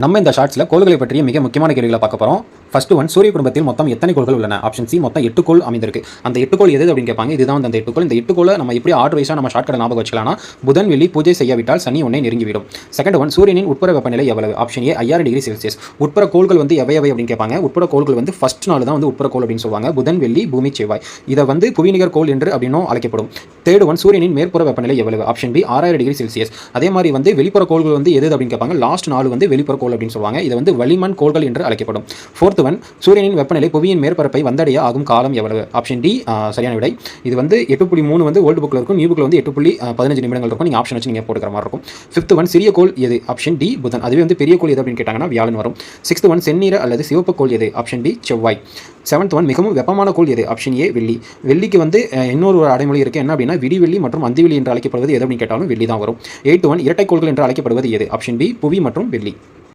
நம்ம இந்த ஷார்ட்ஸில் கோள்களை பற்றிய மிக முக்கியமான கேள்விகளை பார்க்க போகிறோம். ஃபர்ஸ்ட் ஒன், சூரிய குடும்பத்தில் மொத்தம் எத்தனை கோள்கள் உள்ளன? ஆப்ஷன் சி, மொத்தம் 8 கோள் அமைந்திருக்கு. அந்த 8 கோள் எது அப்படின்னு கேட்பாங்க. இதுதான் அந்த 8 கோள். இந்த 8 கோளை நம்ம எப்படி ஆர்டர் வைஸாக நம்ம ஷார்ட்கட் ஞாபகம் வச்சுக்கலாம்னா, புதன் வெள்ளி பூஜை செய்யாவிட்டால் சனி ஒன்றை நெருங்கிவிடும். செகண்ட் ஒன், சூரியனின் உட்புற வெப்பநிலை எவ்வளவு? Option A 5000 degree Celsius. உட்புற கோள்கள் வந்து எவை அப்படின்னு கேட்பாங்க. உட்புற கோள்கள் வந்து ஃபர்ஸ்ட் நாள் தான் வந்து உட்புற கோள் அப்படின்னு சொல்லுவாங்க. புதன் வெள்ளி பூமி செவ்வாய். இதை வந்து புவிநிகர் கோள் என்று அப்படின்னும் அழைக்கப்படும். தேர்ட் ஒன், சூரியனின் மேற்புற வெப்பநிலை எவ்வளவு? Option B 6000 degree Celsius. அதே மாதிரி வந்து வெளிப்புற கோள்கள் வந்து எது அப்படின்னு கேட்பாங்க. லாஸ்ட் நாள் வந்து வெளிப்புற கோள் அப்படின்னு சொல்லுவாங்க. இதை வந்து வளிமன் கோள்கள் என்று அழைக்கப்படும். ஃபோர்த் ஒன், சூரியனின் வெப்பநிலை புவியின் மேற்பரப்பை வந்தடைய ஆகும் காலம் எவ்வளவு? ஆப்ஷன் டி சரியான விடை. இது வந்து 8.3 வந்து ஓல்டு புக்கில் இருக்கும். நியூ புக்கில் வந்து 8.15 நிமிடங்கள் இருக்கும். நீங்கள் ஆப்ஷன் வச்சு நீங்கள் போட்டுக்கிற மாதிரி இருக்கும். ஃபிஃப்த் ஒன், சிறிய கோள் எது? ஆப்ஷன் டி புதன். அதுவே வந்து பெரிய கோள் எது அப்படின்னு கேட்டாங்கன்னா வியாழன் வரும். சிக்ஸ்த் ஒன், செந்நீர அல்லது சிவப்பு கோள் எது? ஆப்ஷன் பி செவ்வாய். செவன்த் ஒன், மிகவும் வெப்பமான கோள் எது? ஆப்ஷன் ஏ வெள்ளி. வெள்ளிக்கு வந்து இன்னொரு அடைமொழி இருக்குது. என்ன அப்படின்னா விடிவெள்ளி மற்றும் அந்திவெள்ளி என்று அழைக்கப்படுவது எது அப்படின்னு கேட்டாலும் வெள்ளி தான் வரும். எய்த் ஒன், இரட்டை கோள்கள் என்று அழைக்கப்படுவது எது? ஆப்ஷன் பி புவி மற்றும் வெள்ளி.